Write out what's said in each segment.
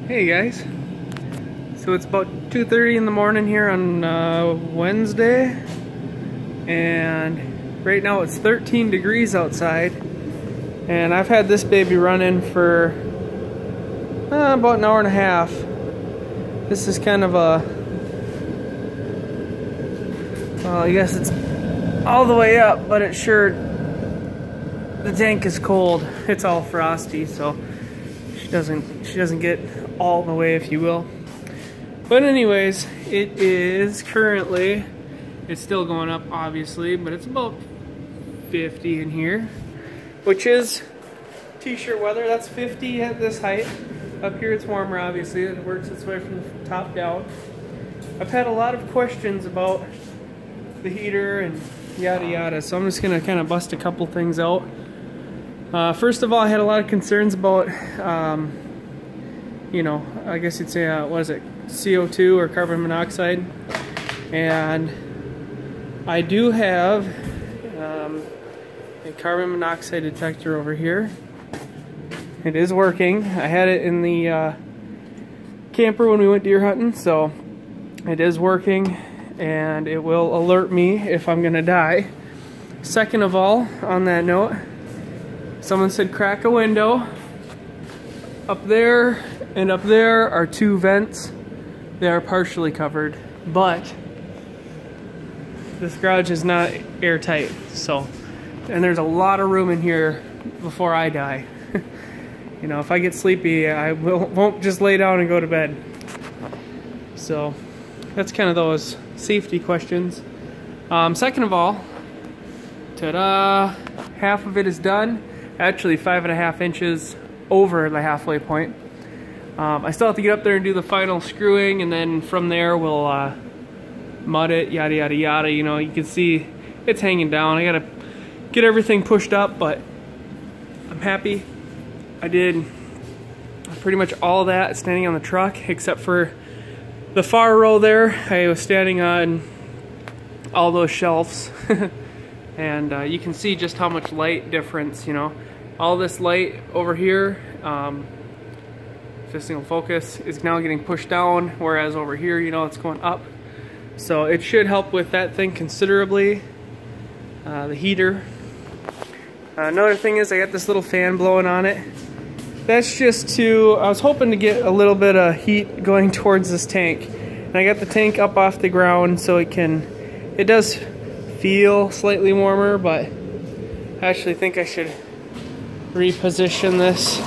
Hey guys, so it's about 2:30 in the morning here on Wednesday, and right now it's 13 degrees outside, and I've had this baby running for about an hour and a half. This is kind of a, well, I guess it's all the way up, but it's sure, the tank is cold. It's all frosty, so she doesn't get all the way, if you will. But anyways, it is currently, it's still going up obviously, but it's about 50 in here, which is t-shirt weather. That's 50 at this height. Up here it's warmer, obviously. It works its way from the top down. I've had a lot of questions about the heater and yada yada, so I'm just gonna kind of bust a couple things out. First of all, I had a lot of concerns about you know, I guess you'd say, what is it, CO2 or carbon monoxide, and I do have a carbon monoxide detector over here. It is working. I had it in the camper when we went deer hunting, so it is working, and it will alert me if I'm gonna die. Second of all, on that note, someone said crack a window. Up there and up there are two vents. They are partially covered, but this garage is not airtight, so, and there's a lot of room in here before I die. You know, if I get sleepy, I won't just lay down and go to bed. So that's kind of those safety questions. Second of all, ta-da, half of it is done. Actually 5.5 inches over the halfway point. I still have to get up there and do the final screwing, and then from there we'll mud it, yada yada yada. You know, you can see it's hanging down. I gotta get everything pushed up, but I'm happy. I did pretty much all of that standing on the truck, except for the far row there. I was standing on all those shelves. And you can see just how much light difference, you know. All this light over here, if this thing will focus, is now getting pushed down, whereas over here, you know, it's going up. So it should help with that thing considerably. The heater. Another thing is I got this little fan blowing on it. That's just to, I was hoping to get a little bit of heat going towards this tank. And I got the tank up off the ground so it does feel slightly warmer, but I actually think I should reposition this.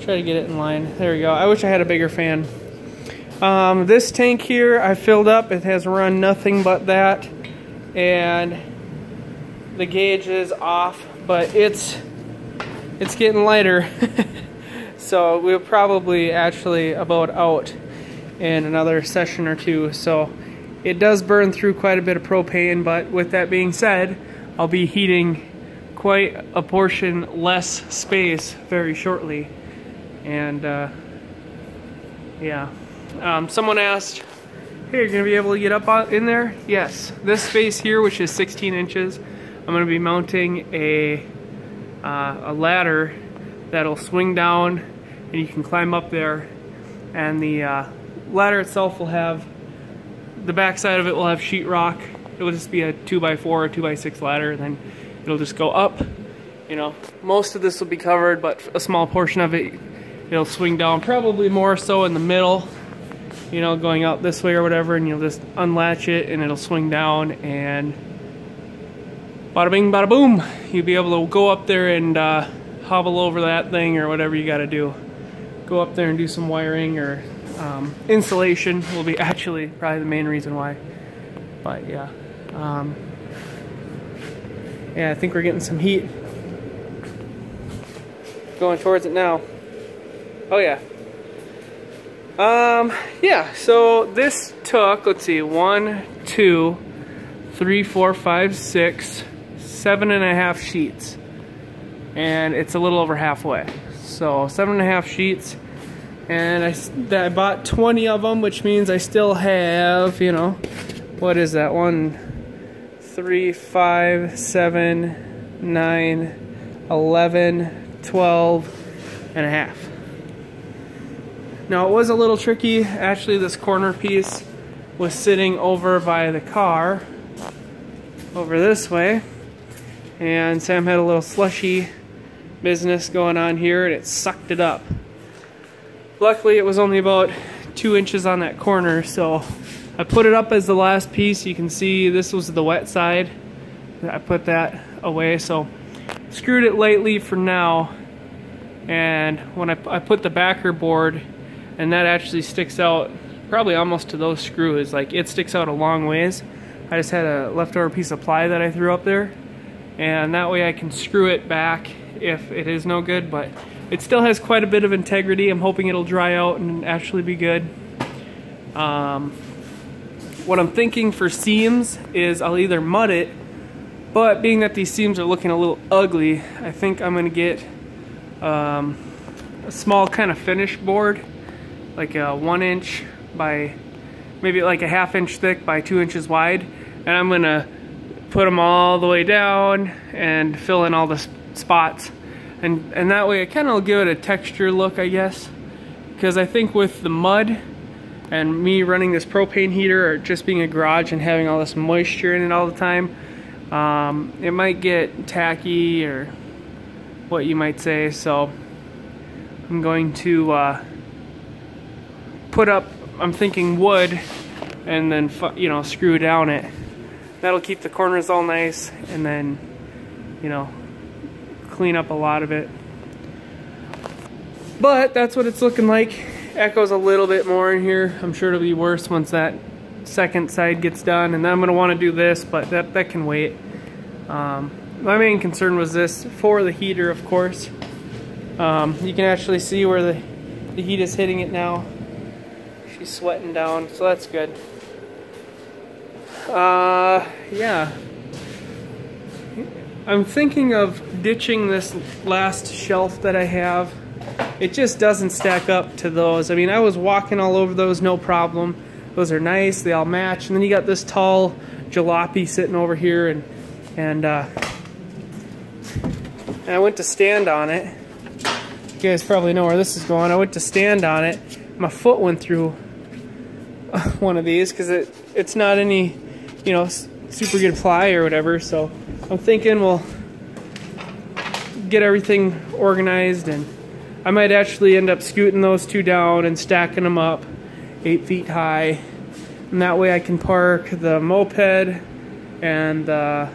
Try to get it in line. There we go. I wish I had a bigger fan. This tank here I filled up. It has run nothing but that, and the gauge is off, but it's getting lighter. So we'll probably actually about out in another session or two. So it does burn through quite a bit of propane, but with that being said, I'll be heating quite a portion less space very shortly. And yeah, someone asked, hey, you're gonna be able to get up in there? Yes, this space here, which is 16 inches, I'm gonna be mounting a ladder that'll swing down and you can climb up there, and the ladder itself will have, the back side of it will have sheetrock. It will just be a 2x4 or 2x6 ladder, and then it'll just go up. You know, most of this will be covered, but a small portion of it, it'll swing down, probably more so in the middle, you know, going out this way or whatever, and you'll just unlatch it and it'll swing down, and bada bing, bada boom. You'll be able to go up there and hobble over that thing or whatever you gotta do. Go up there and do some wiring, or insulation will be actually probably the main reason why. But yeah, yeah, I think we're getting some heat going towards it now. Oh yeah. Yeah, so this took, let's see, 1, 2, 3, 4, 5, 6, 7.5 sheets, and it's a little over halfway. So 7.5 sheets, and I bought 20 of them, which means I still have, you know, what is that? 1, 3, 5, 7, 9, 11, 12.5. Now it was a little tricky. Actually, this corner piece was sitting over by the car, over this way, and Sam had a little slushy business going on here and it sucked it up. Luckily it was only about 2 inches on that corner, so I put it up as the last piece. You can see this was the wet side. I put that away, so screwed it lightly for now, and when I put the backer board, and that actually sticks out probably almost to those screws, like it sticks out a long ways. I just had a leftover piece of ply that I threw up there, and that way I can screw it back if it is no good, but it still has quite a bit of integrity. I'm hoping it'll dry out and actually be good. What I'm thinking for seams is I'll either mud it, but being that these seams are looking a little ugly, I think I'm going to get a small kind of finish board, like a 1 inch by maybe like a 1/2 inch thick by 2 inches wide, and I'm going to put them all the way down and fill in all the spots, and that way it kind of will give it a texture look, I guess, because I think with the mud and me running this propane heater or just being a garage and having all this moisture in it all the time, it might get tacky, or what you might say. So I'm going to put up, I'm thinking wood, and then screw down it. That'll keep the corners all nice, and then clean up a lot of it. But that's what it's looking like. Echoes a little bit more in here. I'm sure it'll be worse once that second side gets done, and then I'm going to want to do this, but that can wait. My main concern was this for the heater, of course. You can actually see where the heat is hitting it now. She's sweating down, so that's good. Yeah. I'm thinking of ditching this last shelf that I have. It just doesn't stack up to those. I mean, I was walking all over those, no problem. Those are nice, they all match. And then you got this tall jalopy sitting over here, and I went to stand on it. You guys probably know where this is going. I went to stand on it. My foot went through one of these because it's not any, super good ply or whatever. So I'm thinking we'll get everything organized, and I might actually end up scooting those two down and stacking them up 8 feet high, and that way I can park the moped and the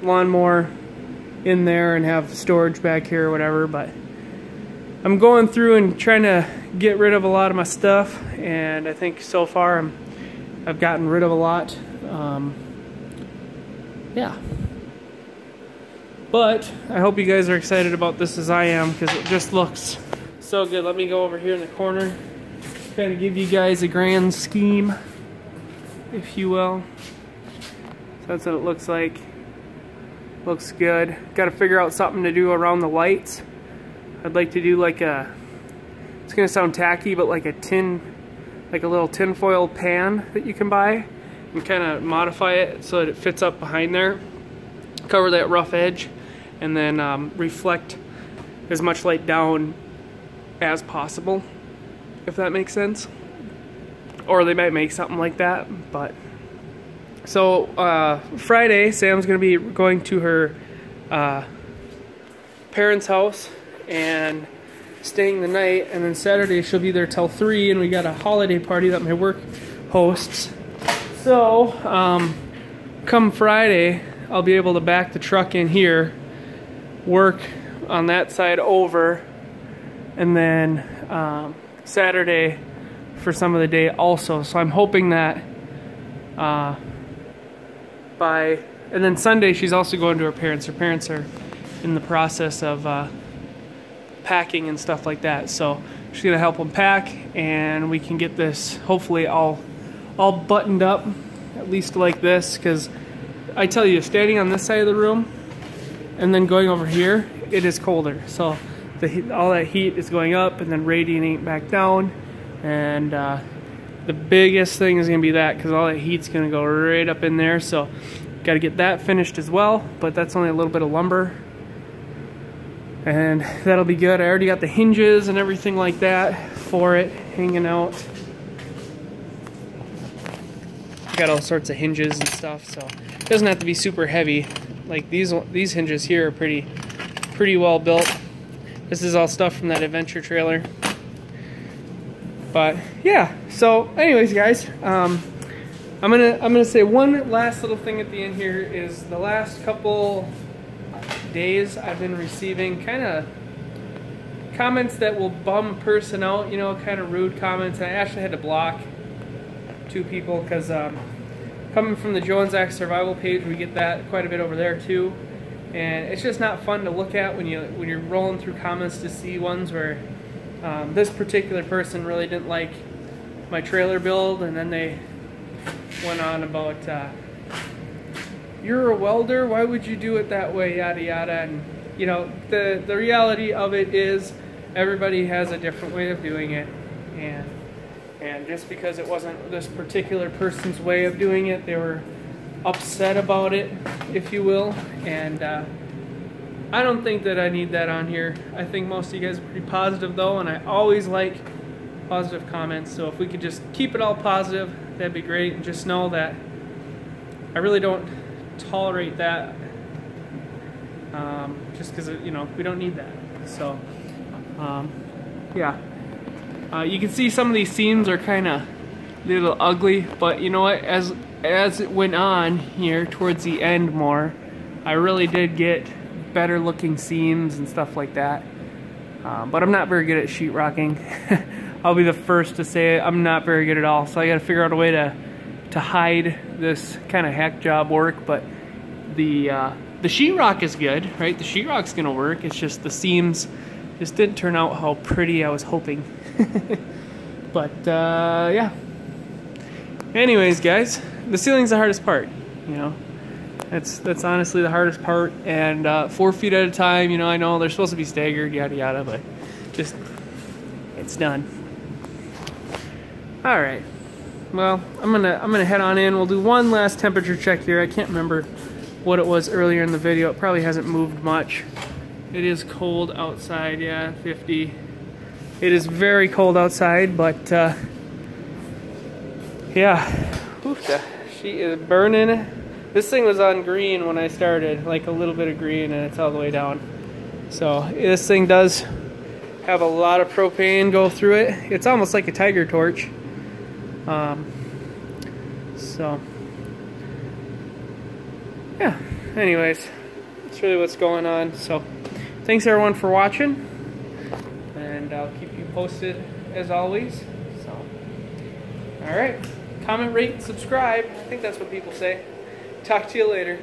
lawnmower in there and have storage back here or whatever. But I'm going through and trying to get rid of a lot of my stuff, and I think so far I've gotten rid of a lot. Yeah. But I hope you guys are excited about this as I am, because it just looks so good. Let me go over here in the corner, kind of give you guys a grand scheme, if you will. So that's what it looks like. Looks good. Got to figure out something to do around the lights. I'd like to do like it's gonna sound tacky, but like a little tinfoil pan that you can buy, and kind of modify it so that it fits up behind there. Cover that rough edge, and then reflect as much light down as possible, if that makes sense. Or they might make something like that. But so Friday, Sam's gonna be going to her parents' house and staying the night, and then Saturday she'll be there till 3, and we got a holiday party that my work hosts. So come Friday, I'll be able to back the truck in here, work on that side over, and then Saturday for some of the day also. So I'm hoping that and then Sunday she's also going to her parents. Her parents are in the process of packing and stuff like that. So she's gonna help them pack, and we can get this hopefully all buttoned up, at least like this, because I tell you, standing on this side of the room and then going over here, it is colder. So all that heat is going up and then radiating back down, and the biggest thing is going to be that, because all that heat's going to go right up in there. So got to get that finished as well, but that's only a little bit of lumber. And that'll be good. I already got the hinges and everything like that for it hanging out. Got all sorts of hinges and stuff, so it doesn't have to be super heavy. Like these hinges here are pretty well built. This is all stuff from that adventure trailer. But yeah, so anyways guys, I'm gonna say one last little thing at the end here is the last couple days I've been receiving kind of comments that will bum a person out, you know, kind of rude comments. I actually had to block 2 people because coming from the Jones Act Survival page, we get that quite a bit over there too, and it's just not fun to look at when you're rolling through comments to see ones where this particular person really didn't like my trailer build, and then they went on about you're a welder, why would you do it that way, yada yada. And you know, the reality of it is everybody has a different way of doing it, and just because it wasn't this particular person's way of doing it, they were upset about it, if you will. And I don't think that I need that on here. I think most of you guys are pretty positive though, and I always like positive comments. So if we could just keep it all positive, that'd be great. And just know that I really don't tolerate that, just because, you know, we don't need that. So yeah, you can see some of these seams are kind of a little ugly, but you know what, as it went on here towards the end more, I really did get better looking seams and stuff like that. But I'm not very good at sheetrocking. I'll be the first to say it. I'm not very good at all, so I got to figure out a way to hide this kind of hack job work. But the sheetrock is good, right? The sheetrock's gonna work. It's just the seams just didn't turn out how pretty I was hoping. But yeah. Anyways, guys, the ceiling's the hardest part. You know, that's honestly the hardest part. And 4 feet at a time. You know, I know they're supposed to be staggered, yada yada, but just it's done. All right. Well, I'm gonna head on in. We'll do one last temperature check here. I can't remember what it was earlier in the video. It probably hasn't moved much. It is cold outside, yeah, 50. It is very cold outside, but yeah. Oof, she is burning. This thing was on green when I started, like a little bit of green, and it's all the way down. So this thing does have a lot of propane go through it. It's almost like a tiger torch. So yeah, anyways, that's really what's going on. So thanks everyone for watching, and I'll keep you posted as always. So all right, comment, rate, subscribe. I think that's what people say. Talk to you later.